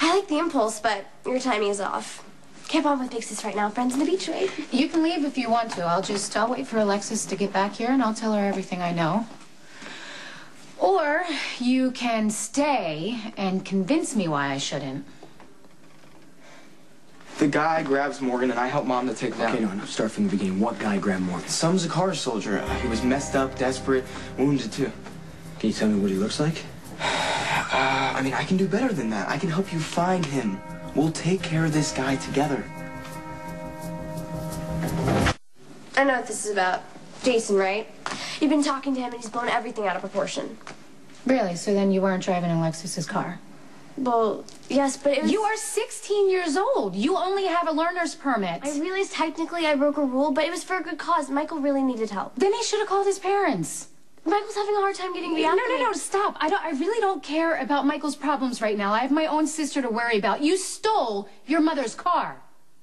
I like the impulse, but your timing is off. Can't bond with big sis right now. Friends on the beach, right? You can leave if you want to. I'll wait for Alexis to get back here and I'll tell her everything I know. Or you can stay and convince me why I shouldn't. The guy grabs Morgan and I help Mom to take him down. Okay, no, start from the beginning. What guy grabbed Morgan? Some's a car soldier. He was messed up, desperate, wounded too. Can you tell me what he looks like? I mean, I can do better than that. I can help you find him. We'll take care of this guy together. I know what this is about. Jason, right? You've been talking to him and he's blown everything out of proportion. Really? So then you weren't driving Alexis's car? Well, yes, but it was... You are 16 years old. You only have a learner's permit. I realized technically I broke a rule, but it was for a good cause. Michael really needed help. Then he should have called his parents. Michael's having a hard time getting reacclimated. No, stop. I really don't care about Michael's problems right now. I have my own sister to worry about. You stole your mother's car.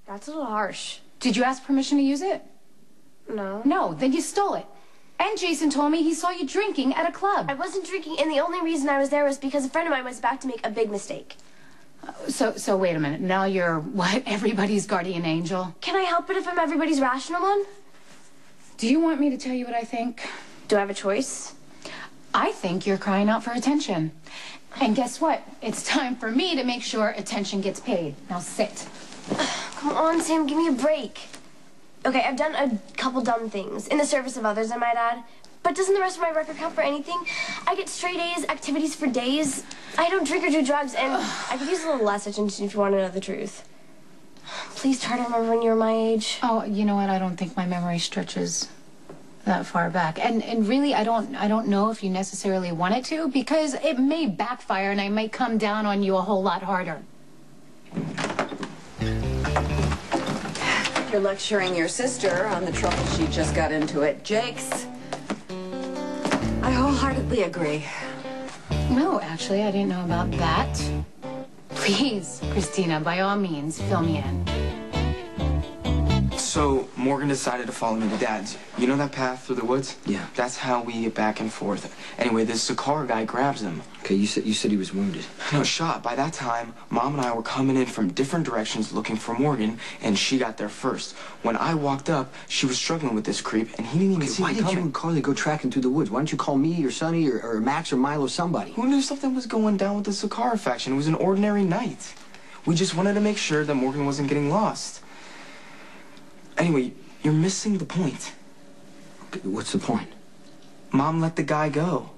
That's a little harsh. Did you ask permission to use it? No. No, then you stole it. And Jason told me he saw you drinking at a club. I wasn't drinking, and the only reason I was there was because a friend of mine was about to make a big mistake. So wait a minute. Now you're, what, everybody's guardian angel? Can I help it if I'm everybody's rational one? Do you want me to tell you what I think? Do I have a choice? I think you're crying out for attention. And guess what? It's time for me to make sure attention gets paid. Now sit. Come on, Sam, give me a break. Okay, I've done a couple dumb things, in the service of others, I might add. But doesn't the rest of my record count for anything? I get straight A's, activities for days. I don't drink or do drugs, and I could use a little less attention if you want to know the truth. Please try to remember when you were my age. Oh, you know what? I don't think my memory stretches that far back. And really, I don't know if you necessarily want it to, because it may backfire and I might come down on you a whole lot harder. You're lecturing your sister on the trouble she just got into at Jake's. I wholeheartedly agree. No, actually, I didn't know about that. Please, Christina, by all means, fill me in. So, Morgan decided to follow me to Dad's. You know that path through the woods? Yeah. That's how we get back and forth. Anyway, this Sakar guy grabs him. Okay, you said he was wounded. No, shot. By that time, Mom and I were coming in from different directions looking for Morgan, and she got there first. When I walked up, she was struggling with this creep, and he didn't even see me coming. Why did you and Carly go tracking through the woods? Why don't you call me or Sonny or Max or Milo, somebody? Who knew something was going down with the Sakar faction? It was an ordinary night. We just wanted to make sure that Morgan wasn't getting lost. Anyway, you're missing the point. Okay, what's the point? Mom let the guy go.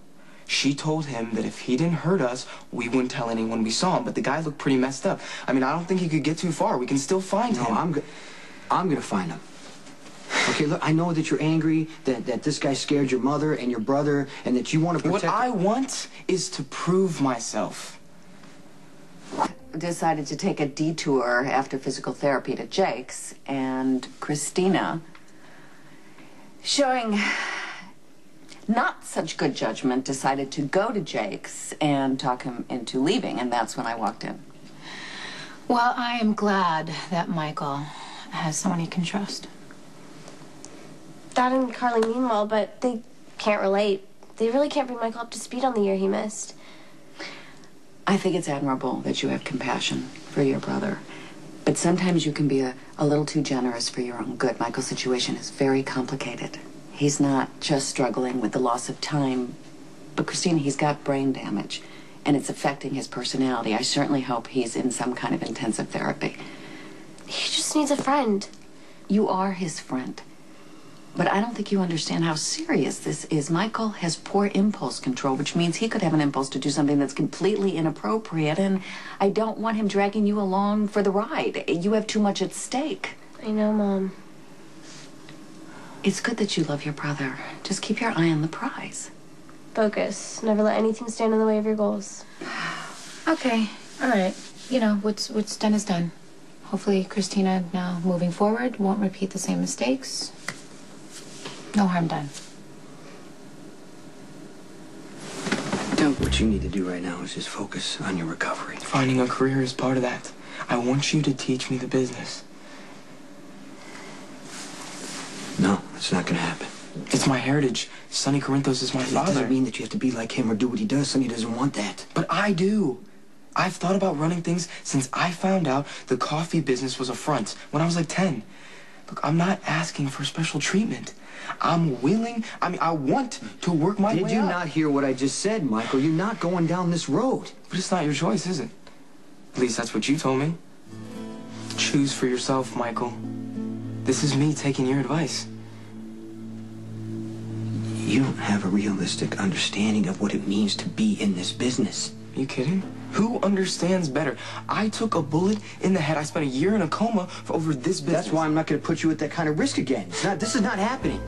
She told him that if he didn't hurt us, we wouldn't tell anyone we saw him. But the guy looked pretty messed up. I mean, I don't think he could get too far. We can still find him. No, I'm gonna find him. Okay, look, I know that you're angry, that this guy scared your mother and your brother, and that you want to protect... What I want is to prove myself. Decided to take a detour after physical therapy to Jake's, and Christina, showing not such good judgment, decided to go to Jake's and talk him into leaving, and that's when I walked in. Well, I am glad that Michael has someone he can trust. Dad and Carly mean well, but they can't relate. They really can't bring Michael up to speed on the year he missed. I think it's admirable that you have compassion for your brother. But sometimes you can be a little too generous for your own good. Michael's situation is very complicated. He's not just struggling with the loss of time, but Christina, he's got brain damage, and it's affecting his personality. I certainly hope he's in some kind of intensive therapy. He just needs a friend. You are his friend. But I don't think you understand how serious this is. Michael has poor impulse control, which means he could have an impulse to do something that's completely inappropriate, and I don't want him dragging you along for the ride. You have too much at stake. I know, Mom. It's good that you love your brother. Just keep your eye on the prize. Focus. Never let anything stand in the way of your goals. Okay, all right. You know, what's done is done. Hopefully Christina, now moving forward, won't repeat the same mistakes. No harm done. What you need to do right now is just focus on your recovery. Finding a career is part of that. I want you to teach me the business. No, it's not gonna happen. It's my heritage. Sonny Corinthos is my father. It doesn't mean that you have to be like him or do what he does. Sonny doesn't want that. But I do. I've thought about running things since I found out the coffee business was a front when I was like 10. Look, I'm not asking for special treatment. I'm willing, I want to work my way up. Did you not hear what I just said, Michael? You're not going down this road. But it's not your choice, is it? At least that's what you told me. Choose for yourself, Michael. This is me taking your advice. You don't have a realistic understanding of what it means to be in this business. Are you kidding? Who understands better? I took a bullet in the head. I spent a year in a coma over this business. That's why I'm not going to put you at that kind of risk again. This is not happening.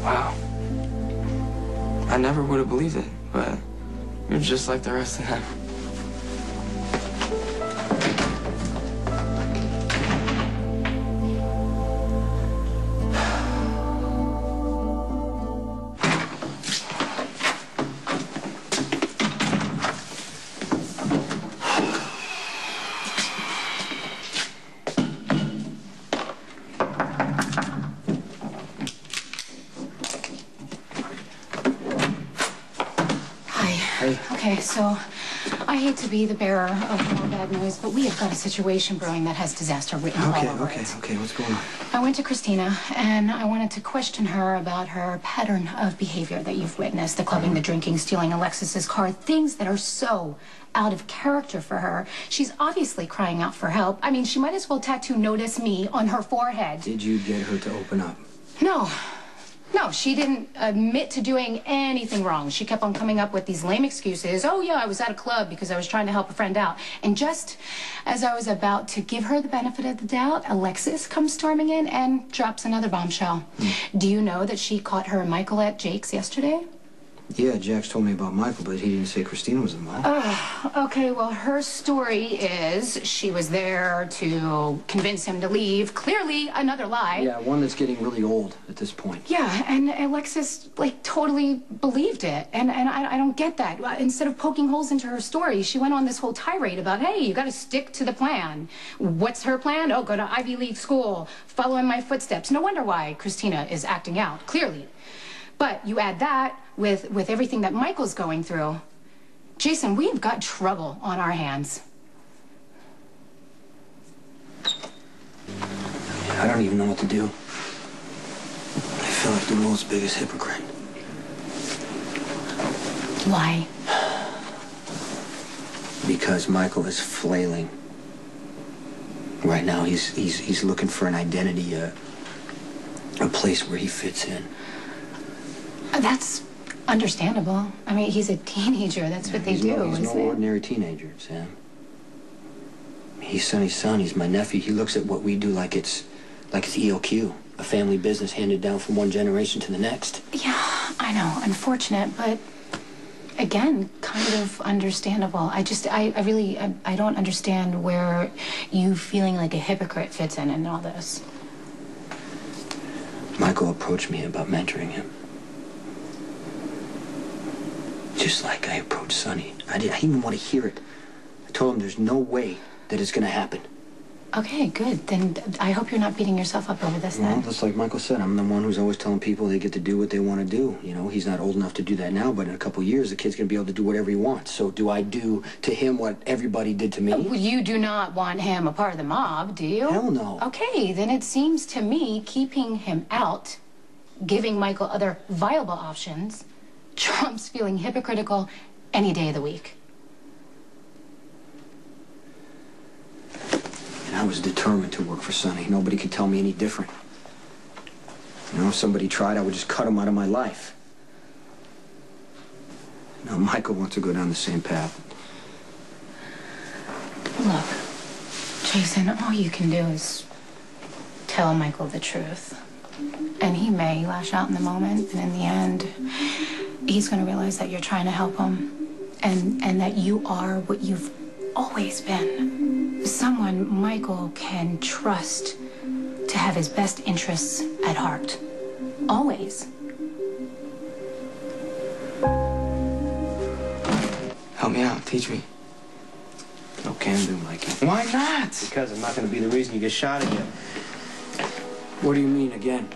Wow. I never would have believed it, but you're just like the rest of them. Okay, so I hate to be the bearer of more bad news, but we have got a situation brewing that has disaster written all over it. Okay, what's going on? I went to Christina, and I wanted to question her about her pattern of behavior that you've witnessed, the clubbing, the drinking, stealing Alexis's car, things that are so out of character for her. She's obviously crying out for help. I mean, she might as well tattoo "Notice Me" on her forehead. Did you get her to open up? No, she didn't admit to doing anything wrong. She kept on coming up with these lame excuses. Oh, yeah, I was at a club because I was trying to help a friend out. And just as I was about to give her the benefit of the doubt, Alexis comes storming in and drops another bombshell. Do you know that she caught her and Michael at Jake's yesterday? Yeah, Jax told me about Michael, but he didn't say Christina was involved. Okay, well, her story is she was there to convince him to leave. Clearly, another lie. Yeah, one that's getting really old at this point. Yeah, and Alexis, like, totally believed it. And I don't get that. Instead of poking holes into her story, she went on this whole tirade about, hey, you gotta stick to the plan. What's her plan? Oh, go to Ivy League school, follow in my footsteps. No wonder why Christina is acting out, clearly. But you add that with everything that Michael's going through. Jason, we've got trouble on our hands. I don't even know what to do. I feel like the world's biggest hypocrite. Why? Because Michael is flailing. Right now, he's looking for an identity, a place where he fits in. That's understandable. I mean, he's a teenager. That's what they do, He's no ordinary teenager, Sam. He's Sonny's son. He's my nephew. He looks at what we do like it's EOQ, a family business handed down from one generation to the next. Yeah, I know. Unfortunate, but again, kind of understandable. I really don't understand where you feeling like a hypocrite fits in all this. Michael approached me about mentoring him. Just like I approached Sonny. I didn't even want to hear it. I told him there's no way that it's going to happen. Okay, good. Then I hope you're not beating yourself up over this, Well, then. just like Michael said, I'm the one who's always telling people they get to do what they want to do. You know, he's not old enough to do that now, but in a couple of years, the kid's going to be able to do whatever he wants. So do I do to him what everybody did to me? You do not want him a part of the mob, do you? Hell no. Okay, then it seems to me keeping him out, giving Michael other viable options, trumps feeling hypocritical any day of the week. And I was determined to work for Sonny. Nobody could tell me any different. You know, if somebody tried, I would just cut him out of my life. Now, Michael wants to go down the same path. Look, Jason, all you can do is tell Michael the truth. And he may lash out in the moment, and in the end, he's going to realize that you're trying to help him and that you are what you've always been. Someone Michael can trust to have his best interests at heart. Always. Help me out. Teach me. No can do, Mikey. Why not? Because I'm not going to be the reason you get shot again. What do you mean, again?